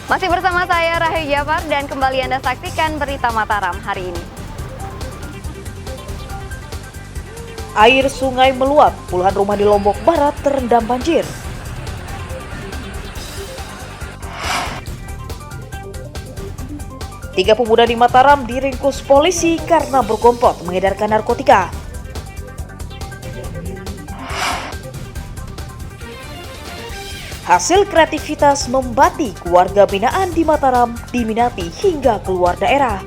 Masih bersama saya Rahayu Jafar dan kembali Anda saksikan berita Mataram hari ini. Air sungai meluap, puluhan rumah di Lombok Barat terendam banjir. Tiga pemuda di Mataram diringkus polisi karena berkomplot mengedarkan narkotika. Hasil kreativitas membatik warga binaan di Mataram diminati hingga keluar daerah.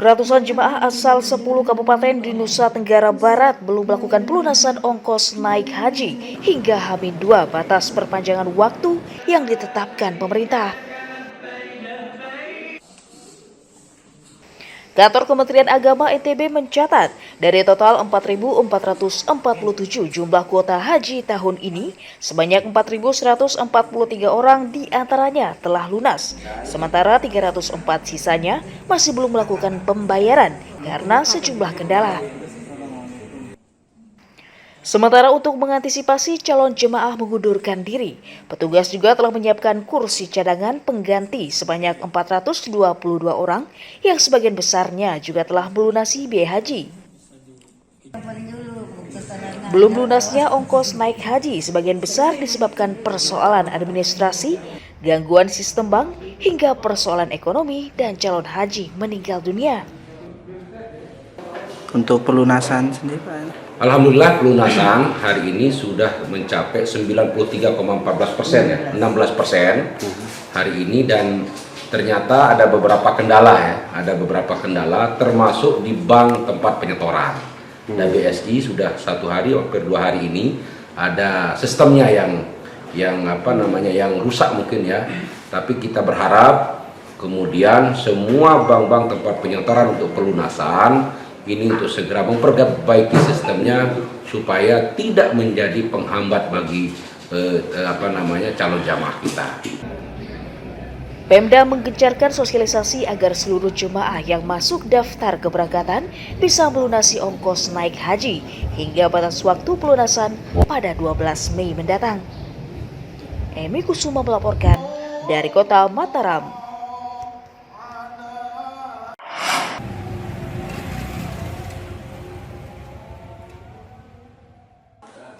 Ratusan jemaah asal 10 kabupaten di Nusa Tenggara Barat belum melakukan pelunasan ongkos naik haji hingga H-2 batas perpanjangan waktu yang ditetapkan pemerintah. Kantor Kementerian Agama NTB mencatat dari total 4.447 jumlah kuota haji tahun ini, sebanyak 4.143 orang diantaranya telah lunas, sementara 304 sisanya masih belum melakukan pembayaran karena sejumlah kendala. Sementara untuk mengantisipasi calon jemaah mengundurkan diri, petugas juga telah menyiapkan kursi cadangan pengganti sebanyak 422 orang yang sebagian besarnya juga telah melunasi biaya haji. Belum lunasnya ongkos naik haji sebagian besar disebabkan persoalan administrasi, gangguan sistem bank, hingga persoalan ekonomi dan calon haji meninggal dunia. Untuk pelunasan sendiri Pak? Alhamdulillah pelunasan hari ini sudah mencapai 93,14% ya, 16% hari ini, dan ternyata ada beberapa kendala termasuk di bank tempat penyetoran. Dan BSI sudah 1 hari hampir 2 hari ini ada sistemnya yang rusak mungkin ya, tapi kita berharap kemudian semua bank-bank tempat penyetoran untuk pelunasan ini untuk segera memperbaiki sistemnya supaya tidak menjadi penghambat bagi calon jamaah kita. Pemda menggencarkan sosialisasi agar seluruh jemaah yang masuk daftar keberangkatan bisa melunasi ongkos naik haji hingga batas waktu pelunasan pada 12 Mei mendatang. Emi Kusuma melaporkan dari Kota Mataram.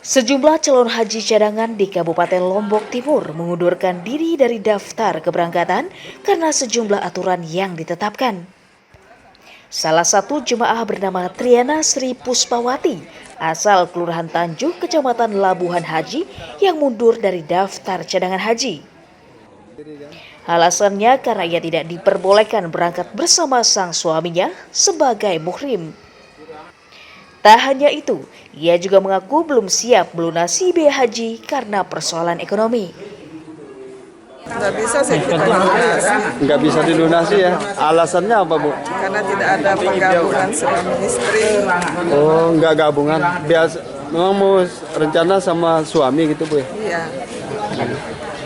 Sejumlah calon haji cadangan di Kabupaten Lombok Timur mengundurkan diri dari daftar keberangkatan karena sejumlah aturan yang ditetapkan. Salah satu jemaah bernama Triana Sri Puspawati, asal Kelurahan Tanjuh, Kecamatan Labuhan Haji, yang mundur dari daftar cadangan haji. Alasannya karena ia tidak diperbolehkan berangkat bersama sang suaminya sebagai muhrim. Tak hanya itu, ia juga mengaku belum siap melunasi biaya haji karena persoalan ekonomi. Nggak bisa sih kita lunasi. Nggak bisa dilunasi ya? Alasannya apa Bu? Karena tidak ada penggabungan suami istri. Oh, nggak gabungan. Biasa, memang mau rencana sama suami gitu Bu ya? Iya.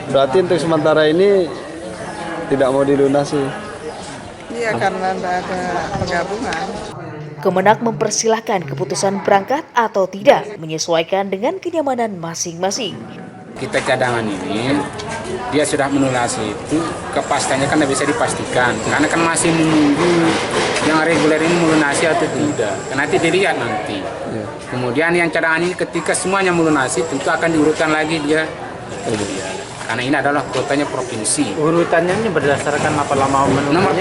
Berarti untuk sementara ini tidak mau dilunasi? Iya, karena tidak ada penggabungan. Kemenak mempersilahkan keputusan berangkat atau tidak menyesuaikan dengan kenyamanan masing-masing. Kita cadangan ini, dia sudah melunasi itu, kepastiannya kan tidak bisa dipastikan. Karena kan masih menunggu yang reguler ini melunasi atau tidak. Nanti dilihat nanti. Kemudian yang cadangan ini ketika semuanya melunasi, tentu akan diurutkan lagi dia. Karena ini adalah kuotanya provinsi. Urutannya ini berdasarkan apa lama Nomor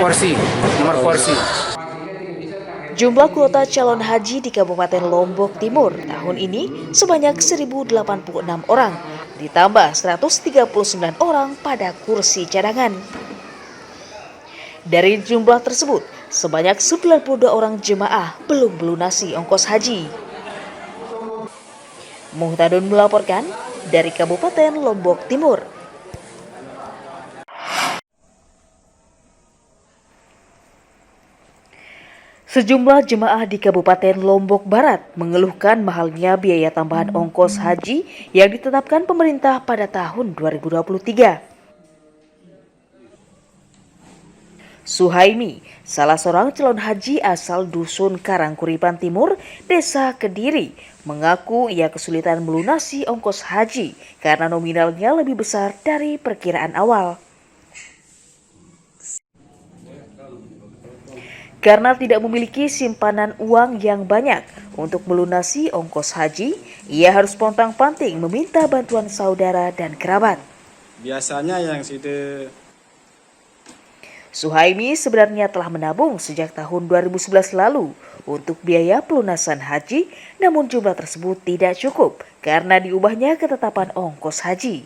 porsi. Jumlah kuota calon haji di Kabupaten Lombok Timur tahun ini sebanyak 1.086 orang, ditambah 139 orang pada kursi cadangan. Dari jumlah tersebut, sebanyak 92 orang jemaah belum melunasi ongkos haji. Muhtadun melaporkan dari Kabupaten Lombok Timur. Sejumlah jemaah di Kabupaten Lombok Barat mengeluhkan mahalnya biaya tambahan ongkos haji yang ditetapkan pemerintah pada tahun 2023. Suhaimi, salah seorang calon haji asal Dusun Karangkuripan Timur, Desa Kediri, mengaku ia kesulitan melunasi ongkos haji karena nominalnya lebih besar dari perkiraan awal. Karena tidak memiliki simpanan uang yang banyak untuk melunasi ongkos haji, ia harus pontang-panting meminta bantuan saudara dan kerabat. Biasanya yang situ. Suhaimi sebenarnya telah menabung sejak tahun 2011 lalu untuk biaya pelunasan haji, namun jumlah tersebut tidak cukup karena diubahnya ketetapan ongkos haji.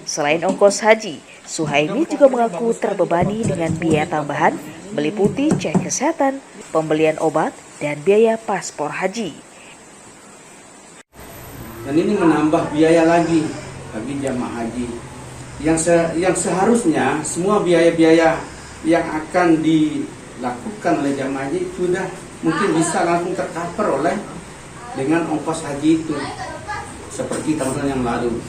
Selain ongkos haji, Suhaimi juga mengaku terbebani dengan biaya tambahan meliputi cek kesehatan, pembelian obat, dan biaya paspor haji. Dan ini menambah biaya lagi bagi jamaah haji. Yang seharusnya semua biaya-biaya yang akan dilakukan oleh jamaah haji sudah mungkin bisa langsung tercover oleh dengan ongkos haji itu seperti tahun yang lalu.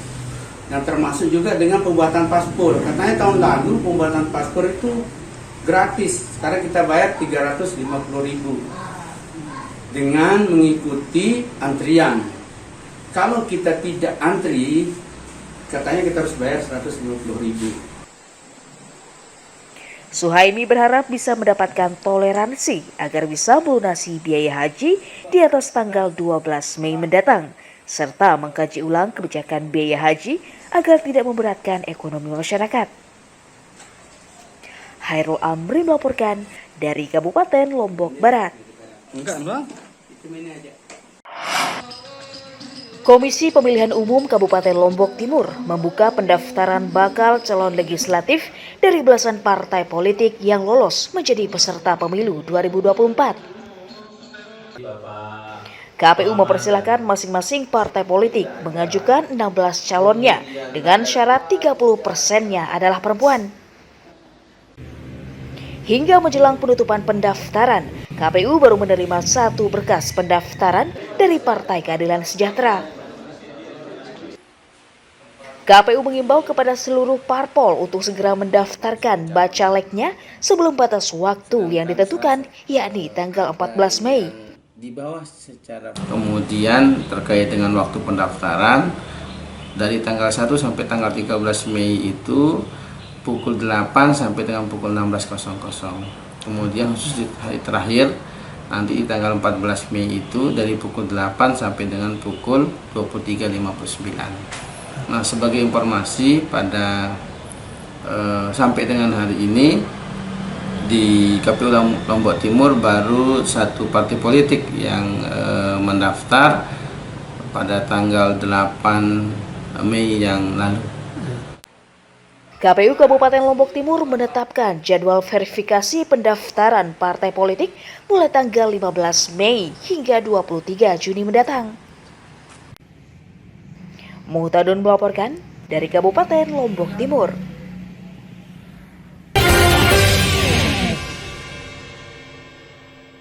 Yang termasuk juga dengan pembuatan paspor. Katanya tahun lalu pembuatan paspor itu gratis. Sekarang kita bayar 350.000 dengan mengikuti antrian. Kalau kita tidak antri, katanya kita harus bayar 150.000. Suhaimi berharap bisa mendapatkan toleransi agar bisa melunasi biaya haji di atas tanggal 12 Mei mendatang, serta mengkaji ulang kebijakan biaya haji agar tidak memberatkan ekonomi masyarakat. Hairul Amri melaporkan dari Kabupaten Lombok Barat. Enggak, Bang. Komisi Pemilihan Umum Kabupaten Lombok Timur membuka pendaftaran bakal calon legislatif dari belasan partai politik yang lolos menjadi peserta pemilu 2024. KPU mempersilahkan masing-masing partai politik mengajukan 16 calonnya dengan syarat 30%-nya adalah perempuan. Hingga menjelang penutupan pendaftaran, KPU baru menerima 1 berkas pendaftaran dari Partai Keadilan Sejahtera. KPU mengimbau kepada seluruh parpol untuk segera mendaftarkan bacaleknya sebelum batas waktu yang ditentukan, yakni tanggal 14 Mei. Di bawah secara kemudian terkait dengan waktu pendaftaran dari tanggal 1 sampai tanggal 13 Mei itu pukul 8 sampai dengan pukul 16.00. Kemudian khusus di hari terakhir nanti di tanggal 14 Mei itu dari pukul 8 sampai dengan pukul 23.59. Nah, sebagai informasi pada sampai dengan hari ini di KPU Lombok Timur baru 1 partai politik yang mendaftar pada tanggal 8 Mei yang lalu. KPU Kabupaten Lombok Timur menetapkan jadwal verifikasi pendaftaran partai politik mulai tanggal 15 Mei hingga 23 Juni mendatang. Muhtadun melaporkan dari Kabupaten Lombok Timur.